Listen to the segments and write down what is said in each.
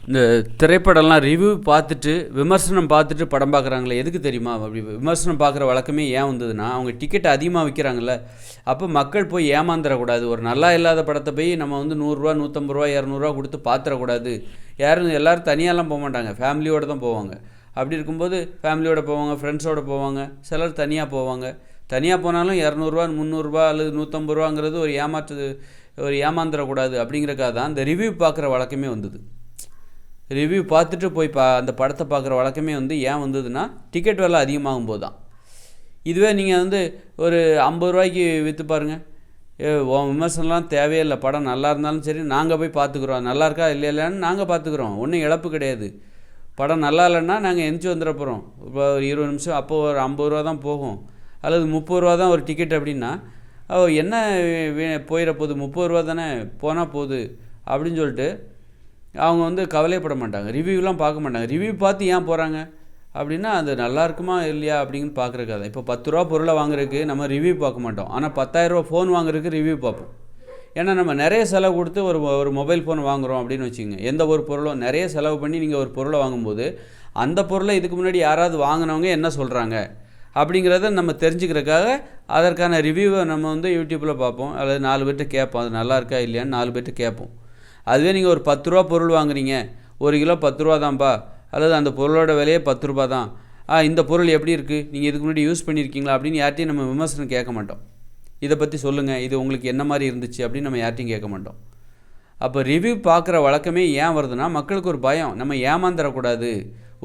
இந்த திரைப்படம்லாம் ரிவ்யூ பார்த்துட்டு விமர்சனம் பார்த்துட்டு படம் பார்க்குறாங்களே எதுக்கு தெரியுமா? அப்படி விமர்சனம் பார்க்குற வழக்கமே ஏன் வந்ததுன்னா, அவங்க டிக்கெட் அதிகமாக விற்கிறாங்கல்ல, அப்போ மக்கள் போய் ஏமாந்துடக்கூடாது. ஒரு நல்லா இல்லாத படத்தை போய் நம்ம வந்து ரூ. 100 ரூ. 150 ரூ. 200 கொடுத்து பார்த்துடக்கூடாது. எல்லோரும் தனியாலாம் போக மாட்டாங்க, ஃபேமிலியோடு தான் போவாங்க. அப்படி இருக்கும்போது ஃபேமிலியோடு போவாங்க, ஃப்ரெண்ட்ஸோடு போவாங்க, சிலர் தனியாக போவாங்க. தனியாக போனாலும் 200 300 அல்லது 150 ரூபாங்கிறது ஒரு ஏமாந்துடக்கூடாது அப்படிங்கிறக்காக தான் இந்த ரிவ்யூ பார்க்குற வழக்கமே வந்தது. ரிவ்யூ பார்த்துட்டு போய் அந்த படத்தை பார்க்குற வழக்கமே வந்து ஏன் வந்ததுன்னா, டிக்கெட் விலை அதிகமாகும் போது தான். இதுவே நீங்கள் வந்து ஒரு 50 ரூபாய்க்கு விற்று பாருங்கள், விமர்சனம்லாம் தேவையே இல்லை, படம் நல்லா இருந்தாலும் சரி நாங்கள் போய் பார்த்துக்குறோம், நல்லா இருக்கா இல்லைன்னு நாங்கள் பார்த்துக்குறோம், ஒன்றும் இழப்பு கிடையாது. படம் நல்லா இல்லைன்னா நாங்கள் எந்திச்சு வந்துட போகிறோம். இப்போ ஒரு 20 நிமிஷம், அப்போது ஒரு 50 ரூபா தான் போகும், அல்லது 30 ரூபா தான் ஒரு டிக்கெட். அப்படின்னா என்ன போயிட போகுது, 30 ரூபா தானே போனால் போகுது அப்படின்னு சொல்லிட்டு அவங்க வந்து கவலைப்பட மாட்டாங்க, ரிவ்யூலாம் பார்க்க மாட்டாங்க. ரிவ்யூ பார்த்து ஏன் போகிறாங்க அப்படின்னா, அது நல்லா இருக்குமா இல்லையா அப்படிங்கன்னு பார்க்குறக்காக தான். இப்போ 10 ரூபா பொருளை வாங்குறதுக்கு நம்ம ரிவ்யூ பார்க்க மாட்டோம், ஆனால் 10,000 ரூபா ஃபோன் வாங்குறதுக்கு ரிவ்யூ பார்ப்போம். ஏன்னா நம்ம நிறைய செலவு கொடுத்து ஒரு மொபைல் ஃபோன் வாங்குகிறோம் அப்படின்னு வச்சுக்கோங்க. எந்த ஒரு பொருளும் நிறைய செலவு பண்ணி நீங்கள் ஒரு பொருளை வாங்கும்போது, அந்த பொருளை இதுக்கு முன்னாடி யாராவது வாங்கினவங்க என்ன சொல்கிறாங்க அப்படிங்கிறத நம்ம தெரிஞ்சுக்கிறதுக்காக அதற்கான ரிவ்யூவை நம்ம வந்து யூடியூப்பில் பார்ப்போம், அல்லது 4 பேர்கிட்ட கேட்போம், அது நல்லா இருக்கா இல்லையான்னு 4 பேர்கிட்ட கேட்போம். அதுவே நீங்கள் ஒரு 10 ரூபா பொருள் வாங்குறீங்க, 1 கிலோ 10 ரூபா தான்ப்பா, அல்லது அந்த பொருளோட விலையே 10 ரூபா தான், இந்த பொருள் எப்படி இருக்குது, நீங்கள் இதுக்கு முன்னாடி யூஸ் பண்ணியிருக்கீங்களா அப்படின்னு யார்ட்டையும் நம்ம விமர்சனம் கேட்க மாட்டோம். இதை பற்றி சொல்லுங்கள், இது உங்களுக்கு என்ன மாதிரி இருந்துச்சு அப்படின்னு நம்ம யார்ட்டையும் கேட்க மாட்டோம். அப்போ ரிவ்யூ பார்க்குற வழக்கமே ஏன் வருதுன்னா, மக்களுக்கு ஒரு பயம், நம்ம ஏமாந்துடக்கூடாது,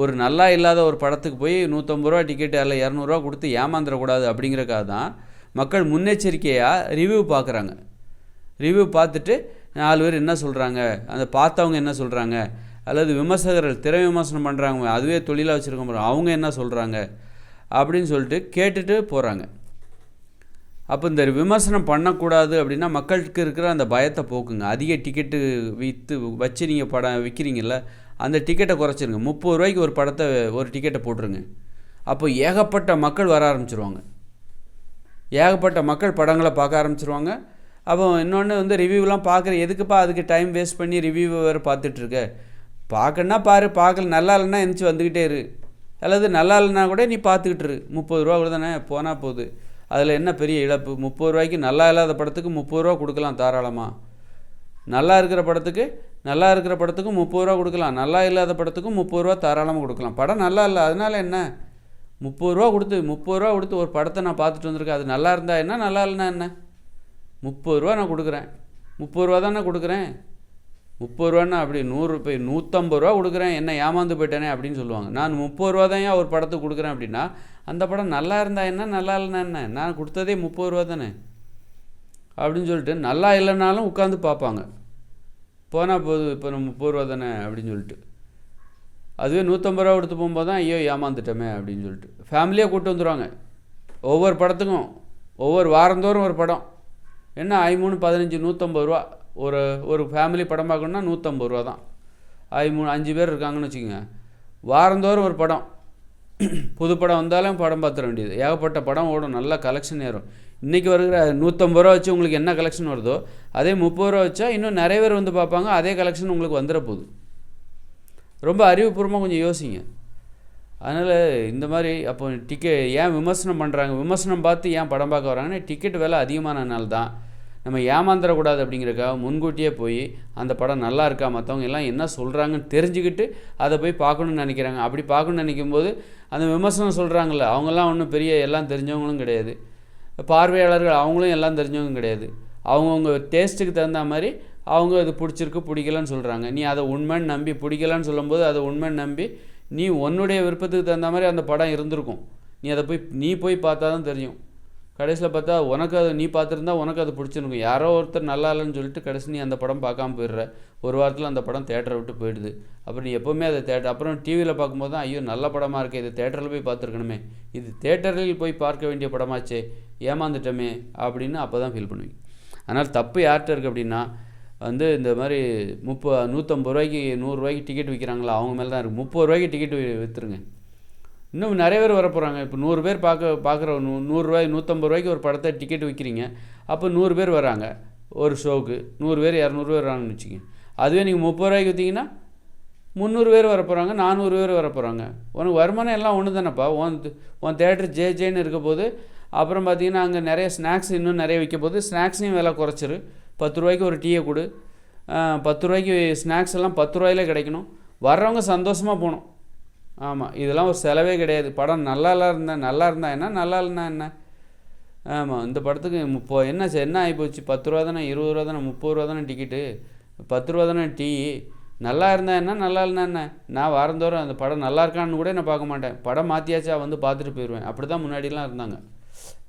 ஒரு நல்லா இல்லாத ஒரு படத்துக்கு போய் 150 ரூபா டிக்கெட்டு அல்ல 200 ரூபா கொடுத்து ஏமாந்துடக்கூடாது அப்படிங்கிறக்காக தான் மக்கள் முன்னெச்சரிக்கையாக ரிவ்யூ பார்க்குறாங்க. ரிவ்யூ பார்த்துட்டு 4 பேர் என்ன சொல்கிறாங்க, அந்த பார்த்தவங்க என்ன சொல்கிறாங்க, அல்லது விமர்சகர்கள் திரை விமர்சனம் பண்ணுறாங்க, அதுவே தொழிலாக வச்சுருக்க அவங்க என்ன சொல்கிறாங்க அப்படின்னு சொல்லிட்டு கேட்டுட்டு போகிறாங்க. அப்போ இந்த விமர்சனம் பண்ணக்கூடாது அப்படின்னா மக்களுக்கு இருக்கிற அந்த பயத்தை போக்குங்க. அதிக டிக்கெட்டு வச்சு நீங்கள் படம் விற்கிறீங்கள, அந்த டிக்கெட்டை குறைச்சிருங்க. 30 ரூபாய்க்கு ஒரு டிக்கெட்டை போட்டுருங்க. அப்போ ஏகப்பட்ட மக்கள் வர ஆரம்பிச்சிருவாங்க, ஏகப்பட்ட மக்கள் படங்களை பார்க்க ஆரம்பிச்சிருவாங்க. அப்போ இன்னொன்று வந்து ரிவ்யூலாம் பார்க்குற எதுக்குப்பா அதுக்கு டைம் வேஸ்ட் பண்ணி ரிவ்யூவை வேறு பார்த்துட்ருக்க, பார்க்கணுன்னா பாரு, பார்க்கல நல்லா இல்லைன்னா எந்திச்சு வந்துக்கிட்டே இரு, அல்லது நல்லா இல்லைன்னா கூட நீ பார்த்துக்கிட்டு இரு, 30 ரூபா கூட தானே போனால் போகுது, அதில் என்ன பெரிய இழப்பு. 30 ரூபாய்க்கு நல்லா இல்லாத படத்துக்கு 30 ரூபா கொடுக்கலாம் தாராளமாக, நல்லா இருக்கிற படத்துக்கு 30 ரூபா கொடுக்கலாம், நல்லா இல்லாத படத்துக்கும் 30 ரூபா தாராளமாக கொடுக்கலாம். படம் நல்லா இல்லை அதனால் என்ன, 30 ரூபா கொடுத்து ஒரு படத்தை நான் பார்த்துட்டு வந்திருக்கேன், அது நல்லா இருந்தால் என்ன நல்லா இல்லைன்னா என்ன, 30 ரூபா நான் கொடுக்குறேன், 30 ரூபா தானே கொடுக்குறேன், 30 ரூபான்னா அப்படி 150 ரூபா கொடுக்குறேன், என்ன ஏமாந்து போயிட்டேனே அப்படின்னு சொல்லுவாங்க. நான் 30 ரூபா தான் ஒரு படத்துக்கு கொடுக்குறேன் அப்படின்னா, அந்த படம் நல்லா இருந்தால் என்ன நல்லா இல்லைன்னா என்ன, நான் கொடுத்ததே 30 ரூபா தானே அப்படின்னு சொல்லிட்டு நல்லா இல்லைனாலும் உட்காந்து பார்ப்பாங்க. போனால் போகுது, இப்போ நம்ம 30 ரூபா தானே அப்படின்னு சொல்லிட்டு. அதுவே 150 ரூபா கொடுத்து போகும்போது தான் ஐயோ ஏமாந்துட்டோமே அப்படின்னு சொல்லிட்டு ஃபேமிலியாக கூப்பிட்டு வந்துடுவாங்க. ஒவ்வொரு படத்துக்கும் ஒவ்வொரு வாரந்தோறும் ஒரு படம், என்ன 13 15 150 ரூபா. ஒரு ஃபேமிலி படம் பார்க்கணுன்னா 150 ரூபா தான். 5 பேர் இருக்காங்கன்னு வச்சுக்கோங்க, வாரந்தோறும் ஒரு படம், புது படம் வந்தாலும் படம் பார்த்துட வேண்டியது. ஏகப்பட்ட படம் ஓடும், நல்லா கலெக்ஷன் ஏறும். இன்றைக்கி வருகிற 150 ரூபா வச்சு உங்களுக்கு என்ன கலெக்ஷன் வருதோ அதே 30 ரூபா வச்சா இன்னும் நிறைய பேர் வந்து பார்ப்பாங்க, அதே கலெக்ஷன் உங்களுக்கு வந்துட போகுது. ரொம்ப அறிவுபூர்வமாக கொஞ்சம் யோசிங்க. அதனால் இந்த மாதிரி அப்போ ஏன் விமர்சனம் பண்ணுறாங்க, விமர்சனம் பார்த்து ஏன் படம் பார்க்க வராங்கன்னா, டிக்கெட் விலை அதிகமானனால தான். நம்ம ஏமாந்துடக்கூடாது அப்படிங்கிறக்காக முன்கூட்டியே போய் அந்த படம் நல்லா இருக்கா, மற்றவங்க எல்லாம் என்ன சொல்கிறாங்கன்னு தெரிஞ்சுக்கிட்டு அதை போய் பார்க்கணுன்னு நினைக்கிறாங்க. அப்படி பார்க்கணுன்னு நினைக்கும்போது அந்த விமர்சனம் சொல்கிறாங்கள, அவங்கெல்லாம் ஒன்றும் பெரிய எல்லாம் தெரிஞ்சவங்களும் கிடையாது, பார்வையாளர்கள் அவங்களும் எல்லாம் தெரிஞ்சவங்க கிடையாது. அவங்கவுங்க டேஸ்ட்டுக்கு தகுந்த மாதிரி அவங்க அது பிடிச்சிருக்கு பிடிக்கலன்னு சொல்கிறாங்க. நீ அதை உண்மைன்னு நம்பி பிடிக்கலன்னு சொல்லும்போது அதை உண்மைன்னு நம்பி நீ உன்னுடைய விருப்பத்துக்கு தகுந்த மாதிரி அந்த படம் இருந்திருக்கும், நீ போய் பார்த்தா தான் தெரியும். கடைசியில் பார்த்தா உனக்கு அது நீ பார்த்துருந்தா உனக்கு அது பிடிச்சிருக்கும், யாரோ ஒருத்தர் நல்லா இல்லைன்னு சொல்லிட்டு கடைசி நீ அந்த படம் பார்க்காம போயிடுற, ஒரு வாரத்தில் அந்த படம் தேட்டரை விட்டு போயிடுது. அப்புறம் நீ எப்போவுமே அதை அப்புறம் டிவியில் பார்க்கும்போது தான் ஐயோ நல்ல படமாக இருக்குது, இது தேட்டரில் போய் பார்த்துருக்கணுமே, இது தேட்டரில் போய் பார்க்க வேண்டிய படமாச்சே, ஏமாந்துட்டோமே அப்படின்னு அப்போ தான் ஃபீல் பண்ணுவீங்க. அதனால் தப்பு யார்கிட்ட இருக்குது அப்படின்னா, வந்து இந்த மாதிரி 150 ரூபாய்க்கு 100 ரூபாய்க்கு டிக்கெட் விற்கிறாங்களா அவங்க மேலே தான் இருக்குது. 30 ரூபாய்க்கு டிக்கெட் விற்றுருங்க. இன்னும் நிறைய பேர் வரப்போகிறாங்க. இப்போ 100 பேர் பார்க்குற 100 ரூபாய் 150 ரூபாய்க்கு ஒரு படத்தை டிக்கெட் விற்கிறீங்க, அப்போ 100 பேர் வராங்க ஒரு ஷோவுக்கு, 100 பேர் 200 பேர் வராங்கன்னு வச்சுக்கோங்க. அதுவே நீங்கள் 30 ரூபாய்க்கு விற்றீங்கன்னா 300 பேர் வர போகிறாங்க, 400 பேர் வர போகிறாங்க. உனக்கு வருமானம் எல்லாம் ஒன்று தானேப்பா. உன் தேட்டர் ஜேன்னு இருக்க போது, அப்புறம் பார்த்தீங்கன்னா அங்கே நிறைய ஸ்நாக்ஸ் இன்னும் நிறைய விற்க போது, ஸ்நாக்ஸையும் விலை குறைச்சிரு. 10 ரூபாய்க்கு ஒரு டீயை கொடு. 10 ரூபாய்க்கு ஸ்நாக்ஸ் எல்லாம் 10 ரூபாயிலே கிடைக்கணும். வர்றவங்க சந்தோஷமாக போகணும். ஆமாம், இதெல்லாம் ஒரு செலவே கிடையாது. படம் நல்லா இருந்தா என்ன, நல்லா இல்லைன்னா என்ன? ஆமாம், இந்த படத்துக்கு என்ன ஆகிப்போச்சு? 10 ரூபா தானே, 20 ரூபா தானே, 30 ரூபா தானே டிக்கெட்டு, 10 ரூபா தானே டீ. நல்லா இருந்தா என்ன, நல்லா இல்லைன்னா என்ன? நான் வாரந்தோறும் அந்த படம் நல்லா இருக்கான்னு கூட நான் பார்க்க மாட்டேன். படம் மாற்றியாச்சா வந்து பார்த்துட்டு போயிடுவேன். அப்படி தான் முன்னாடிலாம் இருந்தாங்க.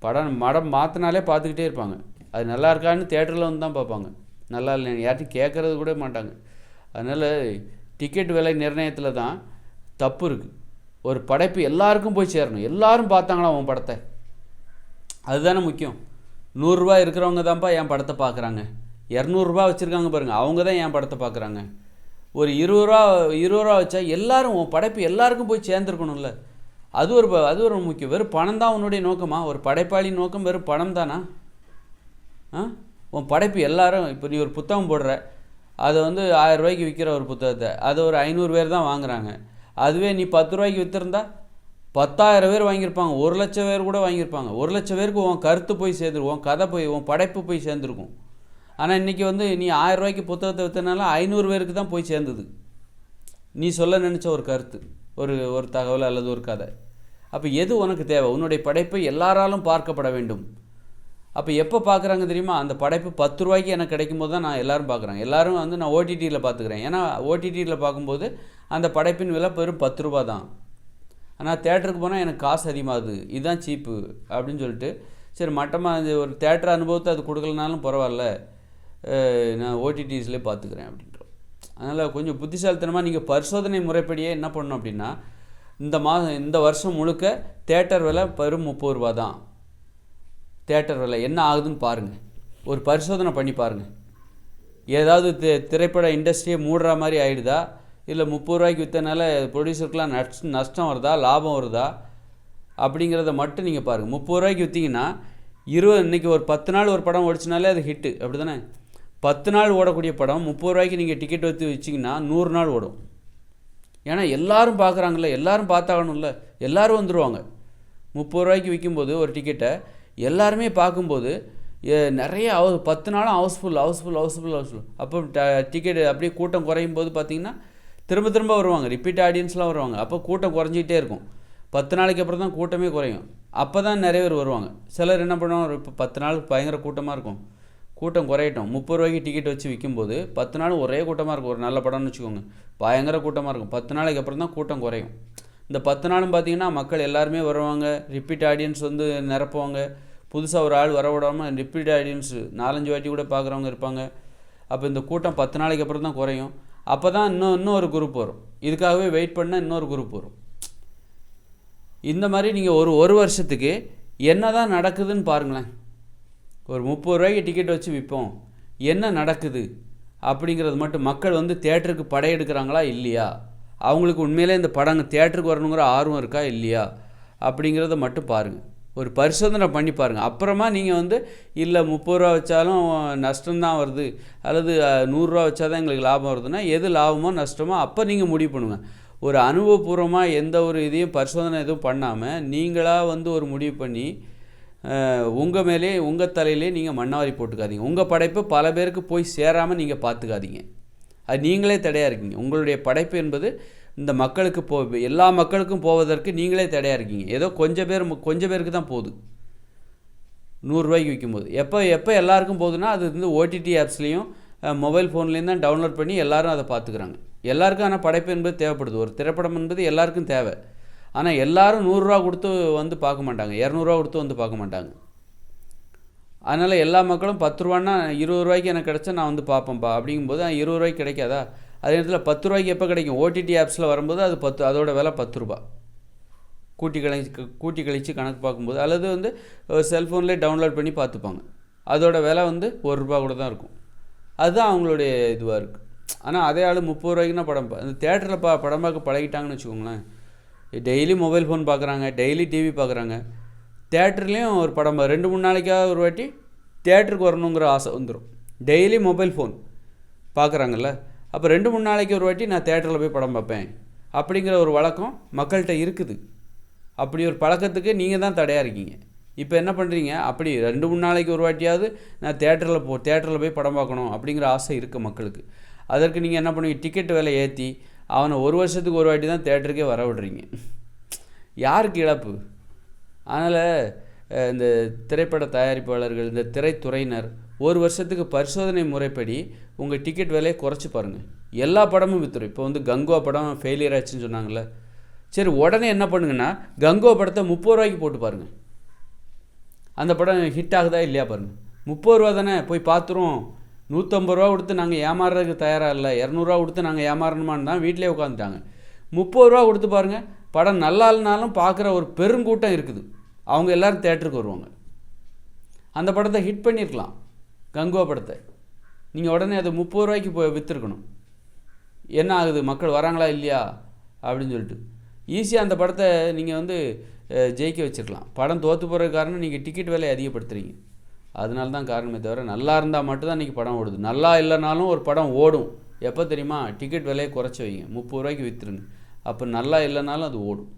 படம் மாற்றினாலே பார்த்துக்கிட்டே இருப்பாங்க. அது நல்லா இருக்கான்னு தேட்டரில் வந்து தான் பார்ப்பாங்க. நல்லா இல்லை யார்ட்டும் கேட்குறது கூட மாட்டாங்க. அதனால் டிக்கெட் விலை நிர்ணயத்தில் தான் தப்பு இருக்குது. ஒரு படைப்பு எல்லாருக்கும் போய் சேரணும். எல்லாரும் பார்த்தாங்களா உன் படத்தை? அதுதானே முக்கியம். 100 ரூபா இருக்கிறவங்க தான்ப்பா என் படத்தை பார்க்குறாங்க. 200 ரூபா வச்சுருக்காங்க பாருங்கள், அவங்க தான் என் படத்தை பார்க்குறாங்க. ஒரு 20 ரூபா வச்சா எல்லாரும் உன் படைப்பு எல்லாருக்கும் போய் சேர்ந்துருக்கணும்ல. அது ஒரு முக்கியம். வெறும் பணம் தான் உன்னுடைய நோக்கமா? ஒரு படைப்பாளி நோக்கம் வெறும் பணம் தானா? உன் படைப்பு எல்லாரும், இப்போ நீ ஒரு புத்தகம் போடுற, அதை வந்து 1000 ரூபாய்க்கு விற்கிற ஒரு புத்தகத்தை அதை ஒரு 500 பேர் தான் வாங்குறாங்க. அதுவே நீ 10 ரூபாய்க்கு விற்றுருந்தா 10,000 பேர் வாங்கியிருப்பாங்க, 1,00,000 பேர் கூட வாங்கியிருப்பாங்க. 1,00,000 பேருக்கு உன் கருத்து போய் சேர்ந்துருக்கும், உன் கதை போய், உன் படைப்பு போய் சேர்ந்துருக்கும். ஆனால் இன்றைக்கி வந்து நீ 1000 ரூபாய்க்கு புத்தகத்தை விற்றனால 500 பேருக்கு தான் போய் சேர்ந்தது நீ சொல்ல நினச்ச ஒரு கருத்து, ஒரு தகவல் அல்லது ஒரு கதை. அப்போ எது உனக்கு தேவை? உன்னுடைய படைப்பை எல்லாராலும் பார்க்கப்பட வேண்டும். அப்போ எப்போ பார்க்குறாங்க தெரியுமா? அந்த படைப்பு 10 ரூபாய்க்கு எனக்கு கிடைக்கும் போது தான் நான் எல்லோரும் பார்க்குறாங்க. எல்லோரும் வந்து நான் ஓடிடியில் பார்த்துக்கிறேன். ஏன்னா ஓடிடியில் பார்க்கும்போது அந்த படைப்பின் விலை வெறும் 10 ரூபா தான். ஆனால் தேட்டருக்கு போனால் எனக்கு காசு அதிகமாகுது, இதுதான் சீப்பு அப்படின்னு சொல்லிட்டு, சரி மட்டமாக ஒரு தேட்டர் அனுபவத்தை அது கொடுக்கலனாலும் பரவாயில்ல, நான் ஓடிடிஸ்லேயே பார்த்துக்கிறேன் அப்படின்றோம். அதனால் கொஞ்சம் புத்திசாலித்தனமாக நீங்கள் பரிசோதனை முறைப்படியே என்ன பண்ணணும் அப்படின்னா, இந்த வருஷம் முழுக்க தேட்டர் விலை வெறும் 30 ரூபா தான். தேட்டர் விலை என்ன ஆகுதுன்னு பாருங்கள், ஒரு பரிசோதனை பண்ணி பாருங்கள். ஏதாவது திரைப்பட இண்டஸ்ட்ரியை மூடுற மாதிரி ஆகிடுதா, இல்லை 30 ரூபாய்க்கு விற்றனால ப்ரொடியூசருக்கெலாம் நஷ்டம் வருதா, லாபம் வருதா அப்படிங்கிறத மட்டும் நீங்கள் பாருங்கள். 30 ரூபாய்க்கு விற்றீங்கன்னா இன்றைக்கி ஒரு 10 நாள் ஒரு படம் ஓடிச்சினாலே அது ஹிட்டு, அப்படி தானே? 10 நாள் ஓடக்கூடிய படம் 30 ரூபாய்க்கு நீங்கள் டிக்கெட் வச்சு வச்சிங்கன்னா 100 நாள் ஓடும். ஏன்னா எல்லோரும் பார்க்குறாங்கல்ல, எல்லோரும் பார்த்தாகணும்ல, எல்லோரும் வந்துடுவாங்க. 30 ரூபாய்க்கு விற்கும்போது ஒரு டிக்கெட்டை எல்லாருமே பார்க்கும்போது நிறைய 10 நாளும் ஹவுஸ்ஃபுல். அப்போ டிக்கெட் அப்படியே கூட்டம் குறையும் போது பார்த்திங்கன்னா திரும்ப வருவாங்க, ரிப்பீட் ஆடியன்ஸ்லாம் வருவாங்க. அப்போ கூட்டம் குறைஞ்சிக்கிட்டே இருக்கும். 10 நாளைக்கு அப்புறம் தான் கூட்டமே குறையும். அப்போ தான் நிறைய பேர் வருவாங்க. சிலர் என்ன பண்ணுவாங்க, இப்போ 10 நாளுக்கு பயங்கர கூட்டமாக இருக்கும், கூட்டம் குறையட்டும், 30 ரூபாய்க்கு டிக்கெட் வச்சு விற்கும்போது 10 நாள் ஒரே கூட்டமாக இருக்கும். ஒரு நல்ல படம்னு வச்சுக்கோங்க, பயங்கர கூட்டமாக இருக்கும். 10 நாளைக்கு அப்புறம் தான் கூட்டம் குறையும். இந்த 10 நாளும் பார்த்திங்கன்னா மக்கள் எல்லாருமே வருவாங்க, ரிப்பீட் ஆடியன்ஸ் வந்து நிரப்புவாங்க. புதுசாக ஒரு ஆள் வர விடாமல் ரிப்பீட் ஆடியன்ஸ் 4-5 வாட்டி கூட பார்க்குறவங்க இருப்பாங்க. அப்போ இந்த கூட்டம் 10 நாளைக்கு அப்புறம் தான் குறையும். அப்போ தான் இன்னொரு குரூப் வரும். இதுக்காகவே வெயிட் பண்ணால் இன்னொரு குரூப் வரும். இந்த மாதிரி நீங்கள் ஒரு வருஷத்துக்கு என்ன தான் நடக்குதுன்னு பாருங்களேன். ஒரு 30 ரூபாய்க்கு டிக்கெட் வச்சு விற்போம், என்ன நடக்குது அப்படிங்கிறது மட்டும். மக்கள் வந்து தேட்டருக்கு படையெடுக்கிறாங்களா இல்லையா, அவங்களுக்கு உண்மையிலே இந்த படங்க தேட்டருக்கு வரணுங்கிற ஆர்வம் இருக்கா இல்லையா அப்படிங்கிறத மட்டும் பாருங்கள். ஒரு பரிசோதனை பண்ணி பாருங்கள். அப்புறமா நீங்கள் வந்து இல்லை 30 ரூபா வச்சாலும் நஷ்டம்தான் வருது, அல்லது 100 ரூபா வச்சா தான் எங்களுக்கு லாபம் வருதுன்னா எது லாபமோ நஷ்டமோ அப்போ நீங்கள் முடிவு பண்ணுங்கள். ஒரு அனுபவபூர்வமாக எந்த ஒரு இதையும் பரிசோதனை எதுவும் பண்ணாமல் நீங்களாக வந்து ஒரு முடிவு பண்ணி உங்கள் மேலே உங்கள் தலையிலே நீங்கள் மண்ணாவாரி போட்டுக்காதீங்க. உங்கள் படைப்பு பல பேருக்கு போய் சேராமல் நீங்கள் பார்த்துக்காதீங்க. அது நீங்களே தடையாக இருக்கீங்க. உங்களுடைய படைப்பு என்பது இந்த மக்களுக்கு எல்லா மக்களுக்கும் போவதற்கு நீங்களே தடையாக இருக்கீங்க. ஏதோ கொஞ்சம் பேருக்கு தான் போகுது 100 ரூபாய்க்கு விற்கும்போது. எப்போ எல்லாருக்கும் போகுதுன்னா அது வந்து ஓடிடி ஆப்ஸ்லேயும் மொபைல் ஃபோன்லேயும் தான் டவுன்லோட் பண்ணி எல்லோரும் அதை பார்த்துக்கிறாங்க. எல்லாருக்கும் ஆனால் படைப்பு என்பது தேவைப்படுது. ஒரு திரைப்படம் என்பது எல்லாருக்கும் தேவை. ஆனால் எல்லோரும் 100 ரூபா கொடுத்து வந்து பார்க்க மாட்டாங்க, 200 ரூபா கொடுத்து வந்து பார்க்க மாட்டாங்க. அதனால் எல்லா மக்களும் 10 ரூபான்னா 20 ரூபாய்க்கு எனக்கு கிடச்சா நான் வந்து பார்ப்பேன்ப்பா அப்படிங்கும்போது 20 ரூபாய்க்கு கிடைக்காதா? அதே நேரத்தில் 10 ரூபாய்க்கு எப்போ கிடைக்கும்? ஓடிடி ஆப்ஸில் வரும்போது அது அதோட விலை 10 ரூபா. கூட்டி கழித்து கணக்கு பார்க்கும்போது, அல்லது வந்து செல்ஃபோன்லேயே டவுன்லோட் பண்ணி பார்த்துப்பாங்க, அதோட விலை வந்து 1 ரூபா கூட தான் இருக்கும். அதுதான் அவங்களுடைய இதுவாக இருக்குது. ஆனால் அதே ஆள் 30 ரூபாய்க்குன்னா அந்த தேட்டரில் படம் பார்க்க பழகிட்டாங்கன்னு வச்சுக்கோங்களேன். டெய்லி மொபைல் ஃபோன் பார்க்குறாங்க, டெய்லி டிவி பார்க்குறாங்க. தேட்டர்லேயும் ஒரு படம் 2-3 நாளைக்காக ஒரு வாட்டி தேட்டருக்கு வரணுங்கிற ஆசை வந்துடும். டெய்லி மொபைல் ஃபோன் பார்க்குறாங்கல்ல, அப்போ 2-3 நாளைக்கு ஒரு வாட்டி நான் தேட்டரில் போய் படம் பார்ப்பேன் அப்படிங்கிற ஒரு வழக்கம் மக்கள்கிட்ட இருக்குது. அப்படி ஒரு பழக்கத்துக்கு நீங்கள் தான் தடையாக இருக்கீங்க. இப்போ என்ன பண்ணுறீங்க, அப்படி 2-3 நாளைக்கு ஒரு வாட்டியாவது நான் தேட்டரில் போய் படம் பார்க்கணும் அப்படிங்கிற ஆசை இருக்குது மக்களுக்கு. அதற்கு நீங்கள் என்ன பண்ணுவீங்க, டிக்கெட் விலை ஏற்றி அவனை 1 வருஷத்துக்கு ஒரு வாட்டி தான் தேட்டருக்கே வர விடுறீங்க. யாருக்கு இழப்பு? அதனால் இந்த திரைப்பட தயாரிப்பாளர்கள், இந்த திரைத்துறையினர் 1 வருஷத்துக்கு பரிசோதனை முறைப்படி உங்கள் டிக்கெட் விலையை குறைச்சி பாருங்கள். எல்லா படமும் விற்றுரும். இப்போ வந்து கங்குவா படம் ஃபெயிலியர் ஆச்சுன்னு சொன்னாங்கள்ல, சரி உடனே என்ன பண்ணுங்கன்னா கங்குவா படத்தை 30 ரூபாய்க்கு போட்டு பாருங்கள். அந்த படம் ஹிட் ஆகுதா இல்லையா பாருங்கள். 30 ரூபா தானே, போய் பார்த்துரும். 150 ரூபா கொடுத்து நாங்கள் ஏமாறுறதுக்கு தயாராக இல்லை, 200 ரூபா கொடுத்து நாங்கள் ஏமாறணுமான்னு தான் வீட்டிலே உட்காந்துட்டாங்க. 30 ரூபா கொடுத்து பாருங்கள், படம் நல்லா இல்லைனாலும் பார்க்குற ஒரு பெருங்கூட்டம் இருக்குது. அவங்க எல்லோரும் தேட்டருக்கு வருவாங்க. அந்த படத்தை ஹிட் பண்ணியிருக்கலாம், கங்குவா படத்தை. நீங்கள் உடனே அதை 30 ரூபாய்க்கு போய் விற்றுருக்கணும். என்ன ஆகுது, மக்கள் வராங்களா இல்லையா அப்படின்னு சொல்லிட்டு ஈஸியாக அந்த படத்தை நீங்கள் வந்து ஜெயிக்க வச்சுருக்கலாம். படம் தோற்று போகிறதுக்கு காரணம் நீங்கள் டிக்கெட் விலையை அதிகப்படுத்துகிறீங்க. அதனால தான் காரணமே தவிர, நல்லா இருந்தால் மட்டும்தான் இன்றைக்கி படம் ஓடுது. நல்லா இல்லைனாலும் ஒரு படம் ஓடும். எப்போ தெரியுமா, டிக்கெட் விலையை குறைச்சி வைங்க, 30 ரூபாய்க்கு விற்றுருங்க. அப்போ நல்லா இல்லைனாலும் அது ஓடும்.